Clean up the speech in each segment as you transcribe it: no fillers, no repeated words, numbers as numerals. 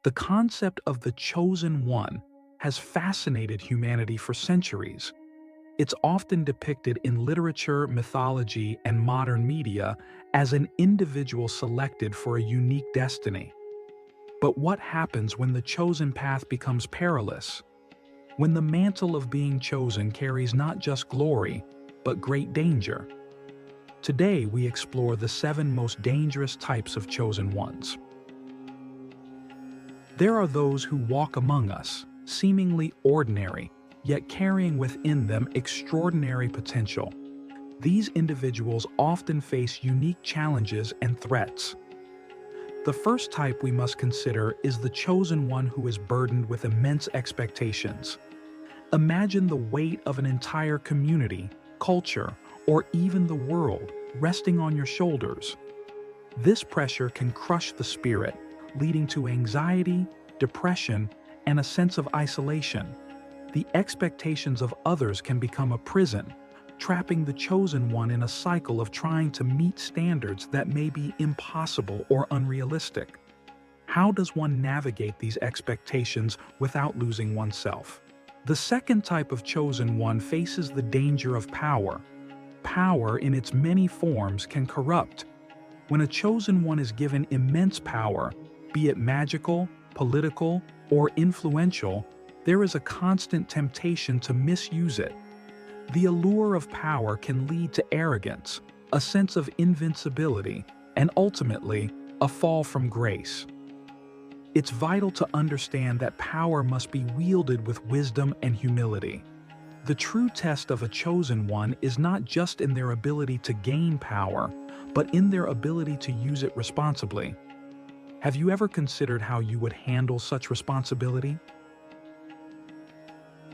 The concept of the chosen one has fascinated humanity for centuries. It's often depicted in literature, mythology, and modern media as an individual selected for a unique destiny. But what happens when the chosen path becomes perilous? When the mantle of being chosen carries not just glory, but great danger? Today, we explore the 7 most dangerous types of chosen ones. There are those who walk among us, seemingly ordinary, yet carrying within them extraordinary potential. These individuals often face unique challenges and threats. The first type we must consider is the chosen one who is burdened with immense expectations. Imagine the weight of an entire community, culture, or even the world resting on your shoulders. This pressure can crush the spirit, leading to anxiety, depression, and a sense of isolation. The expectations of others can become a prison, trapping the chosen one in a cycle of trying to meet standards that may be impossible or unrealistic. How does one navigate these expectations without losing oneself? The second type of chosen one faces the danger of power. Power in its many forms can corrupt. When a chosen one is given immense power, be it magical, political, or influential, there is a constant temptation to misuse it. The allure of power can lead to arrogance, a sense of invincibility, and ultimately, a fall from grace. It's vital to understand that power must be wielded with wisdom and humility. The true test of a chosen one is not just in their ability to gain power, but in their ability to use it responsibly. Have you ever considered how you would handle such responsibility?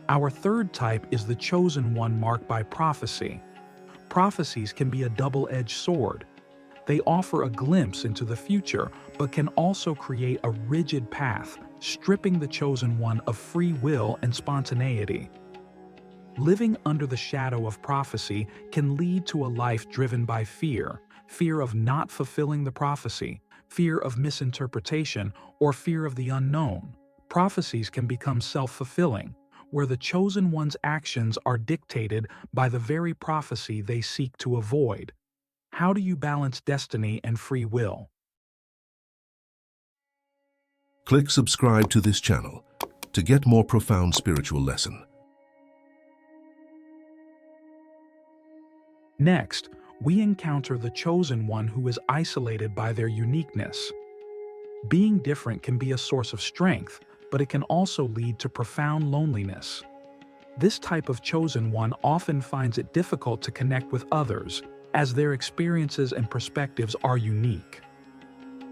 Our third type is the chosen one marked by prophecy. Prophecies can be a double-edged sword. They offer a glimpse into the future, but can also create a rigid path, stripping the chosen one of free will and spontaneity. Living under the shadow of prophecy can lead to a life driven by fear of not fulfilling the prophecy, fear of misinterpretation, or fear of the unknown. Prophecies can become self-fulfilling, where the chosen one's actions are dictated by the very prophecy they seek to avoid. How do you balance destiny and free will? Click subscribe to this channel to get more profound spiritual lesson. Next, we encounter the chosen one who is isolated by their uniqueness. Being different can be a source of strength, but it can also lead to profound loneliness. This type of chosen one often finds it difficult to connect with others, as their experiences and perspectives are unique.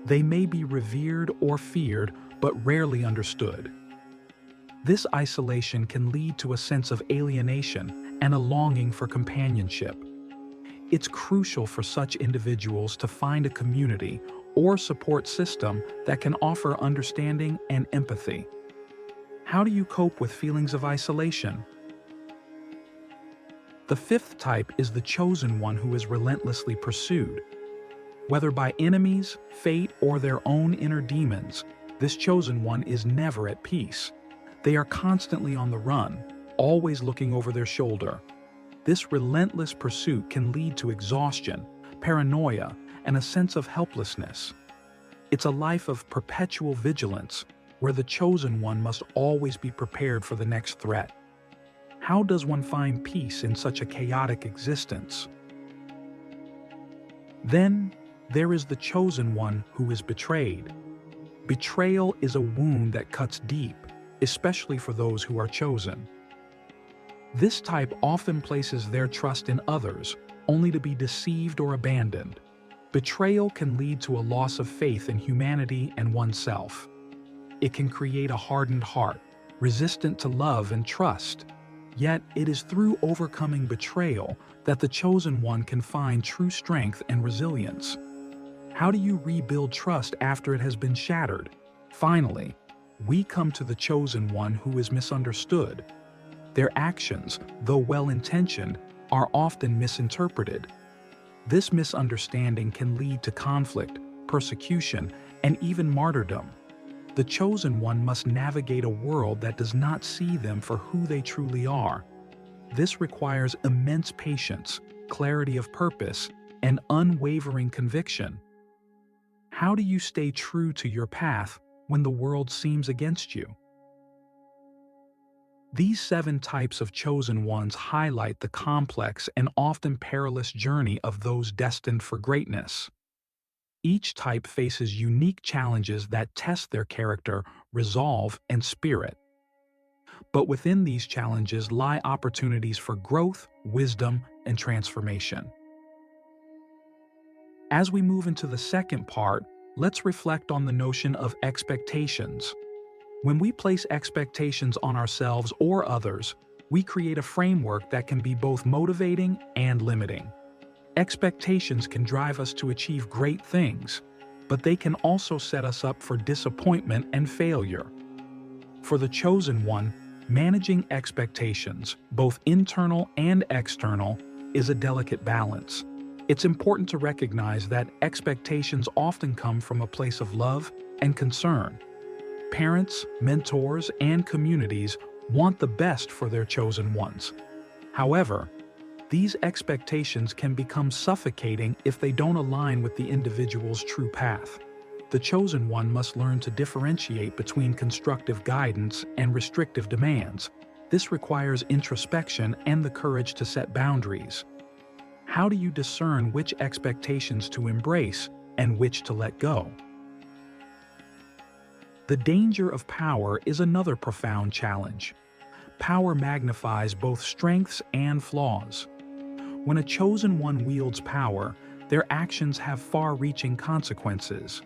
They may be revered or feared, but rarely understood. This isolation can lead to a sense of alienation and a longing for companionship. It's crucial for such individuals to find a community or support system that can offer understanding and empathy. How do you cope with feelings of isolation? The fifth type is the chosen one who is relentlessly pursued. Whether by enemies, fate, or their own inner demons, this chosen one is never at peace. They are constantly on the run, always looking over their shoulder. This relentless pursuit can lead to exhaustion, paranoia, and a sense of helplessness. It's a life of perpetual vigilance, where the chosen one must always be prepared for the next threat. How does one find peace in such a chaotic existence? Then, there is the chosen one who is betrayed. Betrayal is a wound that cuts deep, especially for those who are chosen. This type often places their trust in others, only to be deceived or abandoned. Betrayal can lead to a loss of faith in humanity and oneself. It can create a hardened heart, resistant to love and trust. Yet, it is through overcoming betrayal that the chosen one can find true strength and resilience. How do you rebuild trust after it has been shattered? Finally, we come to the chosen one who is misunderstood. Their actions, though well-intentioned, are often misinterpreted. This misunderstanding can lead to conflict, persecution, and even martyrdom. The chosen one must navigate a world that does not see them for who they truly are. This requires immense patience, clarity of purpose, and unwavering conviction. How do you stay true to your path when the world seems against you? These 7 types of chosen ones highlight the complex and often perilous journey of those destined for greatness. Each type faces unique challenges that test their character, resolve, and spirit. But within these challenges lie opportunities for growth, wisdom, and transformation. As we move into the second part, let's reflect on the notion of expectations. When we place expectations on ourselves or others, we create a framework that can be both motivating and limiting. Expectations can drive us to achieve great things, but they can also set us up for disappointment and failure. For the chosen one, managing expectations, both internal and external, is a delicate balance. It's important to recognize that expectations often come from a place of love and concern. Parents, mentors, and communities want the best for their chosen ones. However, these expectations can become suffocating if they don't align with the individual's true path. The chosen one must learn to differentiate between constructive guidance and restrictive demands. This requires introspection and the courage to set boundaries. How do you discern which expectations to embrace and which to let go? The danger of power is another profound challenge. Power magnifies both strengths and flaws. When a chosen one wields power, their actions have far-reaching consequences.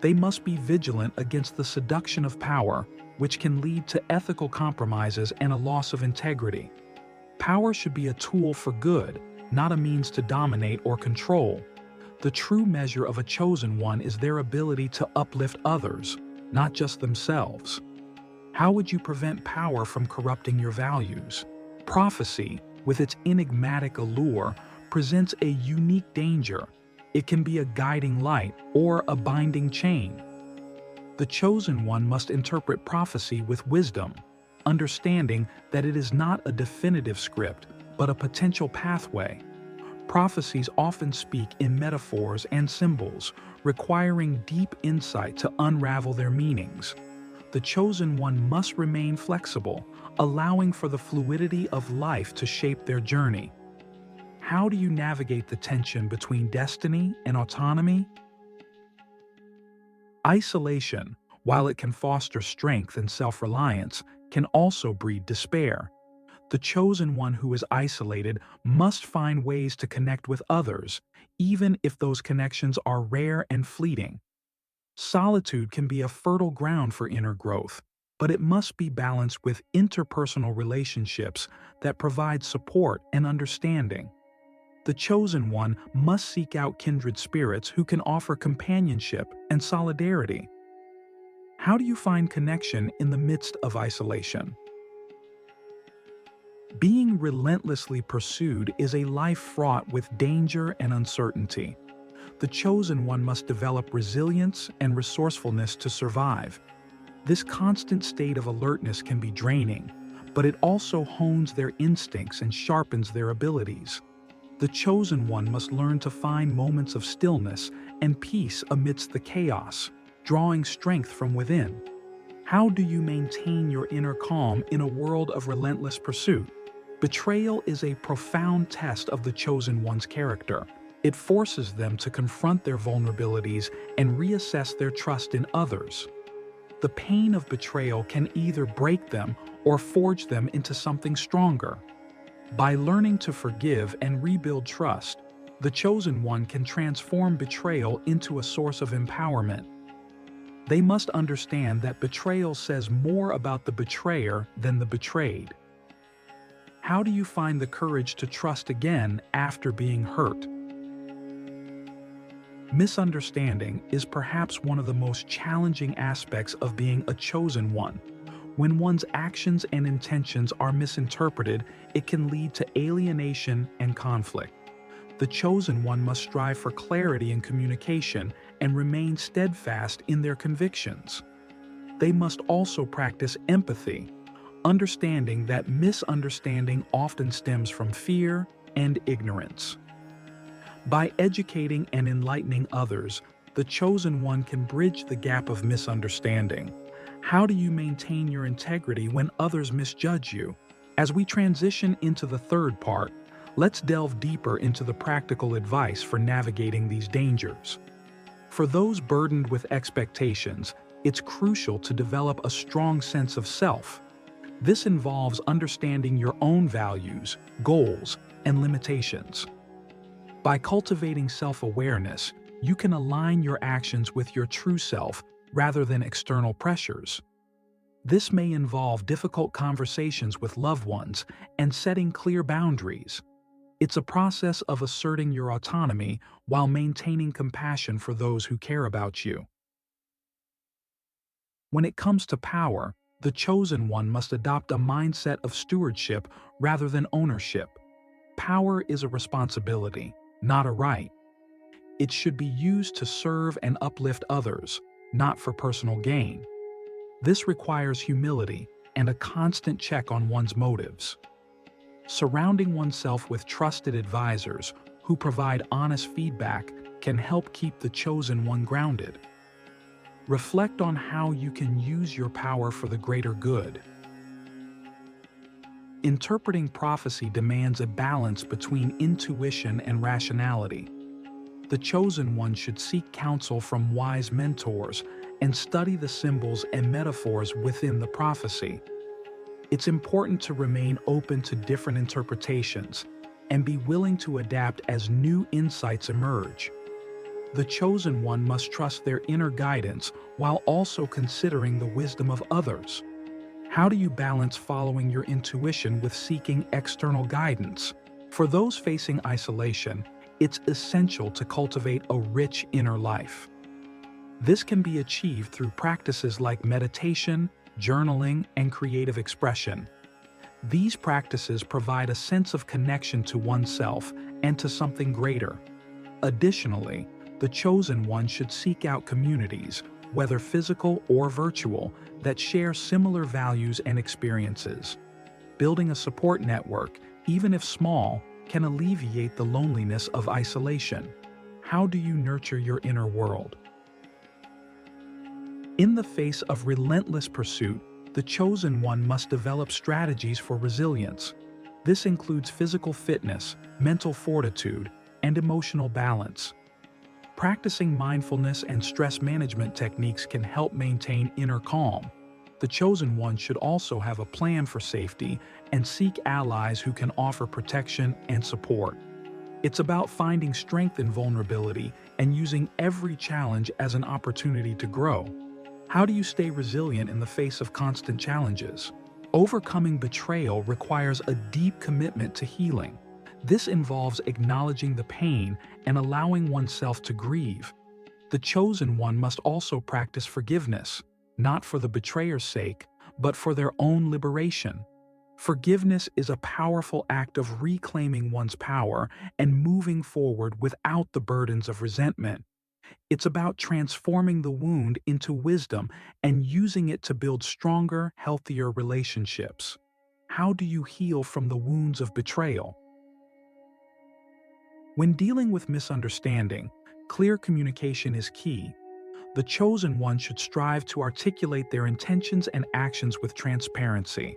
They must be vigilant against the seduction of power, which can lead to ethical compromises and a loss of integrity. Power should be a tool for good, not a means to dominate or control. The true measure of a chosen one is their ability to uplift others, not just themselves. How would you prevent power from corrupting your values? Prophecy, with its enigmatic allure, presents a unique danger. It can be a guiding light or a binding chain. The chosen one must interpret prophecy with wisdom, understanding that it is not a definitive script, but a potential pathway. Prophecies often speak in metaphors and symbols, requiring deep insight to unravel their meanings. The chosen one must remain flexible, allowing for the fluidity of life to shape their journey. How do you navigate the tension between destiny and autonomy? Isolation, while it can foster strength and self-reliance, can also breed despair. The chosen one who is isolated must find ways to connect with others, even if those connections are rare and fleeting. Solitude can be a fertile ground for inner growth, but it must be balanced with interpersonal relationships that provide support and understanding. The chosen one must seek out kindred spirits who can offer companionship and solidarity. How do you find connection in the midst of isolation? Being relentlessly pursued is a life fraught with danger and uncertainty. The chosen one must develop resilience and resourcefulness to survive. This constant state of alertness can be draining, but it also hones their instincts and sharpens their abilities. The chosen one must learn to find moments of stillness and peace amidst the chaos, drawing strength from within. How do you maintain your inner calm in a world of relentless pursuit? Betrayal is a profound test of the chosen one's character. It forces them to confront their vulnerabilities and reassess their trust in others. The pain of betrayal can either break them or forge them into something stronger. By learning to forgive and rebuild trust, the chosen one can transform betrayal into a source of empowerment. They must understand that betrayal says more about the betrayer than the betrayed. How do you find the courage to trust again after being hurt? Misunderstanding is perhaps one of the most challenging aspects of being a chosen one. When one's actions and intentions are misinterpreted, it can lead to alienation and conflict. The chosen one must strive for clarity in communication and remain steadfast in their convictions. they must also practice empathy, understanding that misunderstanding often stems from fear and ignorance. By educating and enlightening others, the chosen one can bridge the gap of misunderstanding. How do you maintain your integrity when others misjudge you? As we transition into the third part, let's delve deeper into the practical advice for navigating these dangers. For those burdened with expectations, it's crucial to develop a strong sense of self. This involves understanding your own values, goals, and limitations. By cultivating self-awareness, you can align your actions with your true self rather than external pressures. This may involve difficult conversations with loved ones and setting clear boundaries. It's a process of asserting your autonomy while maintaining compassion for those who care about you. When it comes to power, the chosen one must adopt a mindset of stewardship rather than ownership. Power is a responsibility, not a right. It should be used to serve and uplift others, not for personal gain. This requires humility and a constant check on one's motives. Surrounding oneself with trusted advisors who provide honest feedback can help keep the chosen one grounded. Reflect on how you can use your power for the greater good. Interpreting prophecy demands a balance between intuition and rationality. The chosen one should seek counsel from wise mentors and study the symbols and metaphors within the prophecy. It's important to remain open to different interpretations and be willing to adapt as new insights emerge. The chosen one must trust their inner guidance while also considering the wisdom of others. How do you balance following your intuition with seeking external guidance? For those facing isolation, it's essential to cultivate a rich inner life. This can be achieved through practices like meditation, journaling, and creative expression. These practices provide a sense of connection to oneself and to something greater. Additionally, the chosen one should seek out communities, whether physical or virtual, that share similar values and experiences. Building a support network, even if small, can alleviate the loneliness of isolation. How do you nurture your inner world? In the face of relentless pursuit, the chosen one must develop strategies for resilience. This includes physical fitness, mental fortitude, and emotional balance. Practicing mindfulness and stress management techniques can help maintain inner calm. The chosen one should also have a plan for safety and seek allies who can offer protection and support. It's about finding strength in vulnerability and using every challenge as an opportunity to grow. How do you stay resilient in the face of constant challenges? Overcoming betrayal requires a deep commitment to healing. This involves acknowledging the pain and allowing oneself to grieve. The chosen one must also practice forgiveness, not for the betrayer's sake, but for their own liberation. Forgiveness is a powerful act of reclaiming one's power and moving forward without the burdens of resentment. It's about transforming the wound into wisdom and using it to build stronger, healthier relationships. How do you heal from the wounds of betrayal? When dealing with misunderstanding, clear communication is key. The chosen one should strive to articulate their intentions and actions with transparency.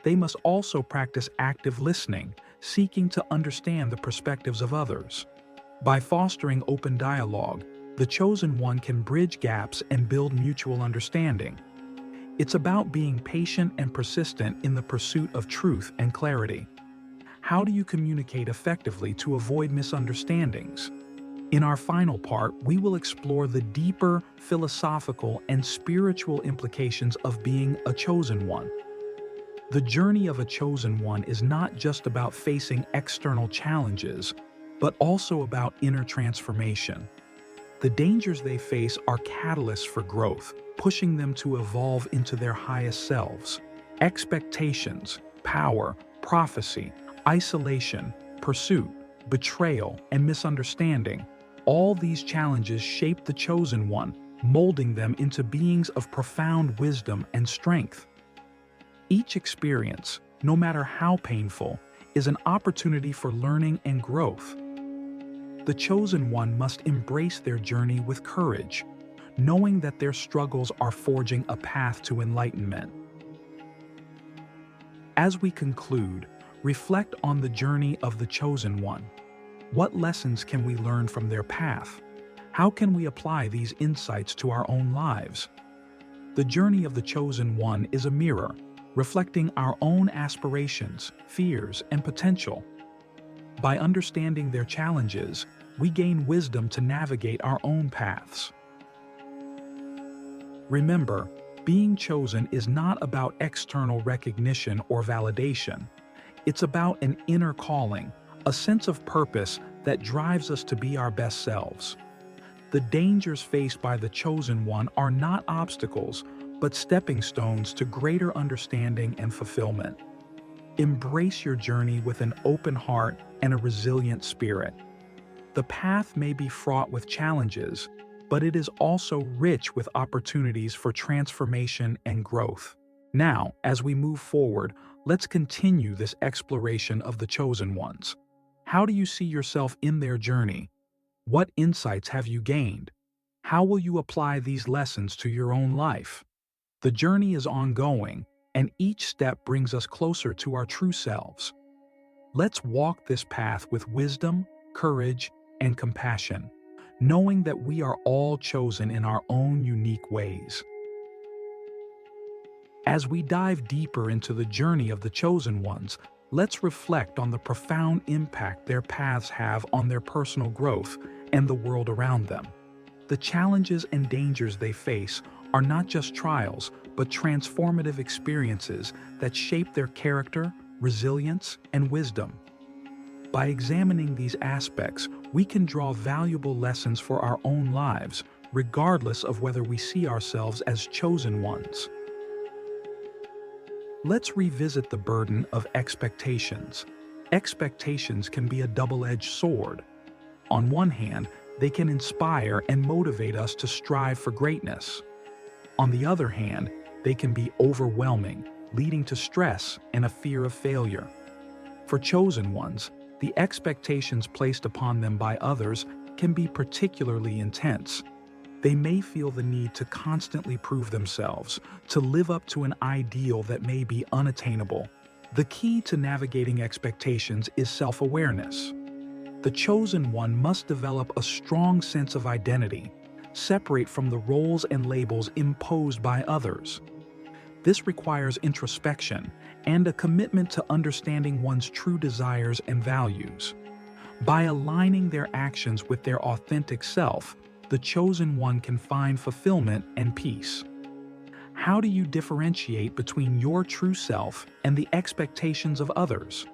They must also practice active listening, seeking to understand the perspectives of others. By fostering open dialogue, the chosen one can bridge gaps and build mutual understanding. It's about being patient and persistent in the pursuit of truth and clarity. How do you communicate effectively to avoid misunderstandings? In our final part, we will explore the deeper philosophical and spiritual implications of being a chosen one. The journey of a chosen one is not just about facing external challenges, but also about inner transformation. The dangers they face are catalysts for growth, pushing them to evolve into their highest selves. Expectations, power, prophecy, isolation, pursuit, betrayal, and misunderstanding. All these challenges shape the chosen one, molding them into beings of profound wisdom and strength. Each experience, no matter how painful, is an opportunity for learning and growth. The chosen one must embrace their journey with courage, knowing that their struggles are forging a path to enlightenment. As we conclude, reflect on the journey of the chosen one. What lessons can we learn from their path? How can we apply these insights to our own lives? The journey of the chosen one is a mirror, reflecting our own aspirations, fears, and potential. By understanding their challenges, we gain wisdom to navigate our own paths. Remember, being chosen is not about external recognition or validation. It's about an inner calling, a sense of purpose that drives us to be our best selves. The dangers faced by the chosen one are not obstacles, but stepping stones to greater understanding and fulfillment. Embrace your journey with an open heart and a resilient spirit. The path may be fraught with challenges, but it is also rich with opportunities for transformation and growth. Now, as we move forward, let's continue this exploration of the chosen ones. How do you see yourself in their journey? What insights have you gained? How will you apply these lessons to your own life? The journey is ongoing, and each step brings us closer to our true selves. Let's walk this path with wisdom, courage, and compassion, knowing that we are all chosen in our own unique ways. As we dive deeper into the journey of the chosen ones, let's reflect on the profound impact their paths have on their personal growth and the world around them. The challenges and dangers they face are not just trials, but transformative experiences that shape their character, resilience, and wisdom. By examining these aspects, we can draw valuable lessons for our own lives, regardless of whether we see ourselves as chosen ones. Let's revisit the burden of expectations. Expectations can be a double-edged sword. On one hand, they can inspire and motivate us to strive for greatness. On the other hand, they can be overwhelming, leading to stress and a fear of failure. For chosen ones, the expectations placed upon them by others can be particularly intense. They may feel the need to constantly prove themselves, to live up to an ideal that may be unattainable. The key to navigating expectations is self-awareness. The chosen one must develop a strong sense of identity, separate from the roles and labels imposed by others. This requires introspection and a commitment to understanding one's true desires and values. By aligning their actions with their authentic self, the chosen one can find fulfillment and peace. How do you differentiate between your true self and the expectations of others?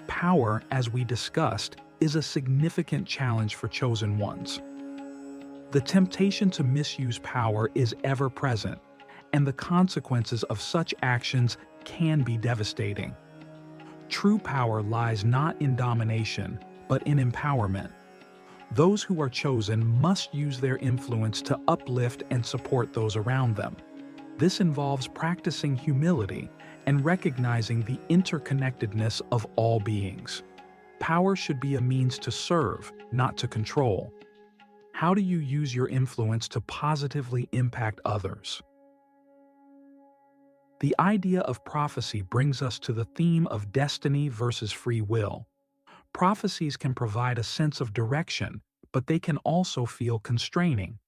Power, as we discussed, is a significant challenge for chosen ones. The temptation to misuse power is ever present, and the consequences of such actions can be devastating. True power lies not in domination, but in empowerment. Those who are chosen must use their influence to uplift and support those around them. This involves practicing humility and recognizing the interconnectedness of all beings. Power should be a means to serve, not to control. How do you use your influence to positively impact others? The idea of prophecy brings us to the theme of destiny versus free will. Prophecies can provide a sense of direction, but they can also feel constraining.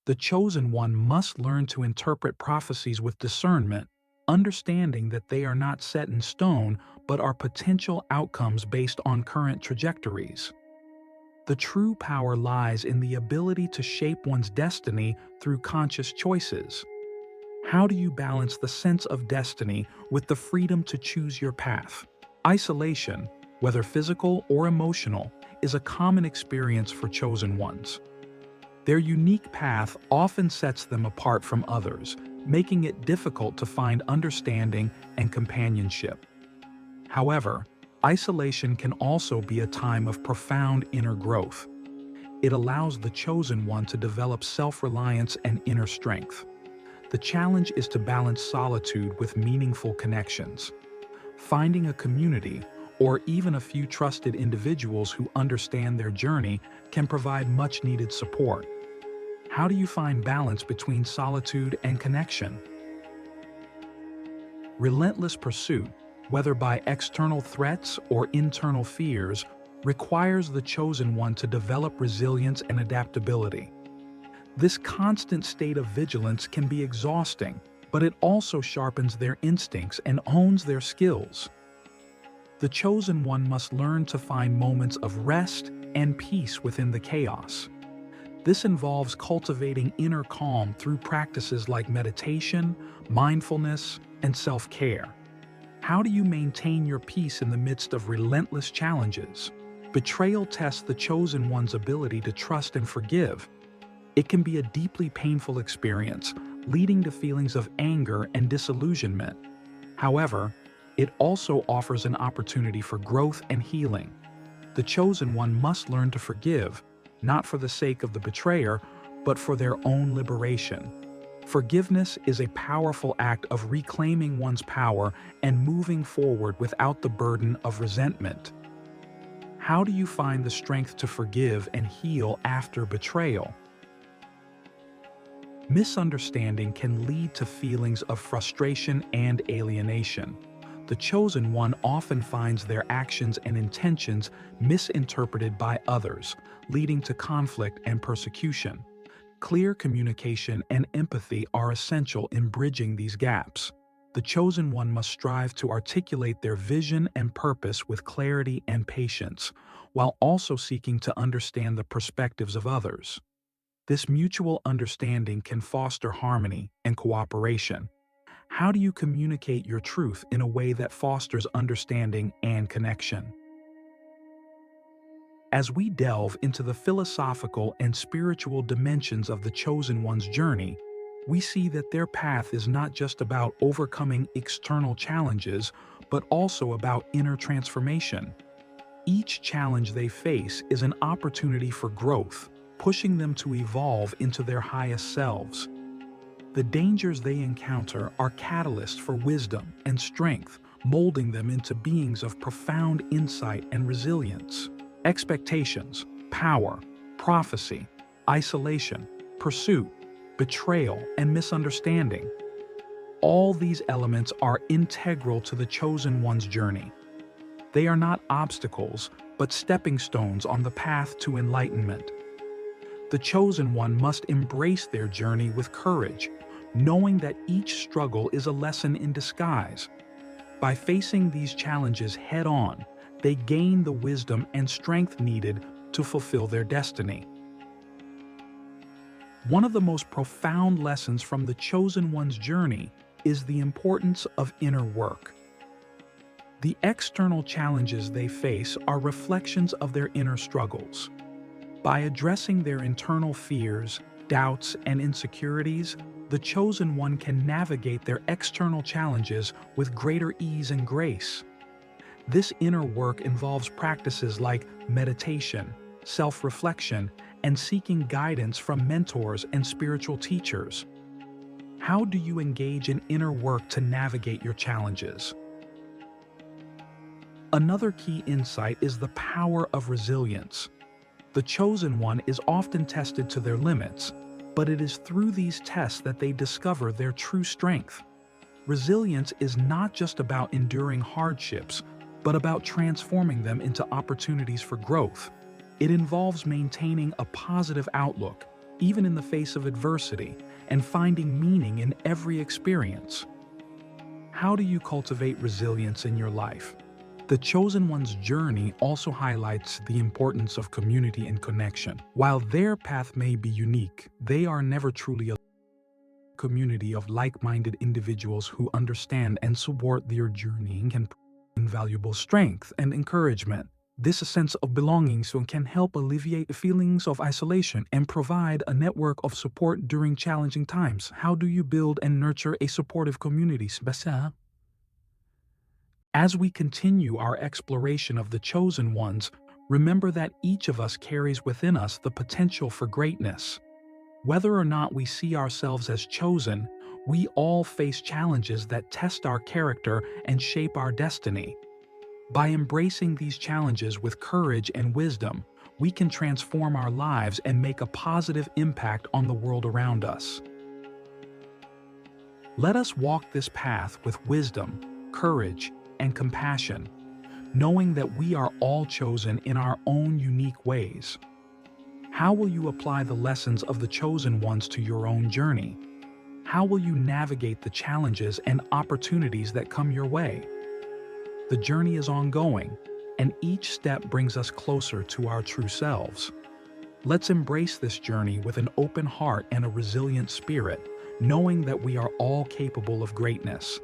The chosen one must learn to interpret prophecies with discernment, understanding that they are not set in stone but are potential outcomes based on current trajectories. The true power lies in the ability to shape one's destiny through conscious choices. How do you balance the sense of destiny with the freedom to choose your path? Isolation, whether physical or emotional, is a common experience for chosen ones. Their unique path often sets them apart from others, making it difficult to find understanding and companionship. However, isolation can also be a time of profound inner growth. It allows the chosen one to develop self-reliance and inner strength. The challenge is to balance solitude with meaningful connections. Finding a community, or even a few trusted individuals who understand their journey, can provide much-needed support. How do you find balance between solitude and connection? Relentless pursuit, whether by external threats or internal fears, requires the chosen one to develop resilience and adaptability. This constant state of vigilance can be exhausting, but it also sharpens their instincts and hones their skills. The chosen one must learn to find moments of rest and peace within the chaos. This involves cultivating inner calm through practices like meditation, mindfulness, and self-care. How do you maintain your peace in the midst of relentless challenges? Betrayal tests the chosen one's ability to trust and forgive. It can be a deeply painful experience, leading to feelings of anger and disillusionment. However, it also offers an opportunity for growth and healing. The chosen one must learn to forgive, not for the sake of the betrayer, but for their own liberation. Forgiveness is a powerful act of reclaiming one's power and moving forward without the burden of resentment. How do you find the strength to forgive and heal after betrayal? Misunderstanding can lead to feelings of frustration and alienation. The chosen one often finds their actions and intentions misinterpreted by others, leading to conflict and persecution. Clear communication and empathy are essential in bridging these gaps. The chosen one must strive to articulate their vision and purpose with clarity and patience, while also seeking to understand the perspectives of others. This mutual understanding can foster harmony and cooperation. How do you communicate your truth in a way that fosters understanding and connection? As we delve into the philosophical and spiritual dimensions of the chosen one's journey, we see that their path is not just about overcoming external challenges, but also about inner transformation. Each challenge they face is an opportunity for growth, pushing them to evolve into their highest selves. The dangers they encounter are catalysts for wisdom and strength, molding them into beings of profound insight and resilience. Expectations, power, prophecy, isolation, pursuit, betrayal, and misunderstanding. All these elements are integral to the chosen one's journey. They are not obstacles, but stepping stones on the path to enlightenment. The chosen one must embrace their journey with courage, knowing that each struggle is a lesson in disguise. By facing these challenges head-on, they gain the wisdom and strength needed to fulfill their destiny. One of the most profound lessons from the chosen one's journey is the importance of inner work. The external challenges they face are reflections of their inner struggles. By addressing their internal fears, doubts, and insecurities, the chosen one can navigate their external challenges with greater ease and grace. This inner work involves practices like meditation, self-reflection, and seeking guidance from mentors and spiritual teachers. How do you engage in inner work to navigate your challenges? Another key insight is the power of resilience. The chosen one is often tested to their limits, but it is through these tests that they discover their true strength. Resilience is not just about enduring hardships, but about transforming them into opportunities for growth. It involves maintaining a positive outlook, even in the face of adversity, and finding meaning in every experience. How do you cultivate resilience in your life? The chosen one's journey also highlights the importance of community and connection. While their path may be unique, they are never truly a community of like-minded individuals who understand and support their journey and can provide invaluable strength and encouragement. This sense of belonging can help alleviate feelings of isolation and provide a network of support during challenging times. How do you build and nurture a supportive community? As we continue our exploration of the chosen ones, Remember that each of us carries within us the potential for greatness. Whether or not we see ourselves as chosen, we all face challenges that test our character and shape our destiny. By embracing these challenges with courage and wisdom, we can transform our lives and make a positive impact on the world around us. Let us walk this path with wisdom, courage, and compassion, knowing that we are all chosen in our own unique ways. How will you apply the lessons of the chosen ones to your own journey? How will you navigate the challenges and opportunities that come your way? The journey is ongoing, and each step brings us closer to our true selves. Let's embrace this journey with an open heart and a resilient spirit, knowing that we are all capable of greatness.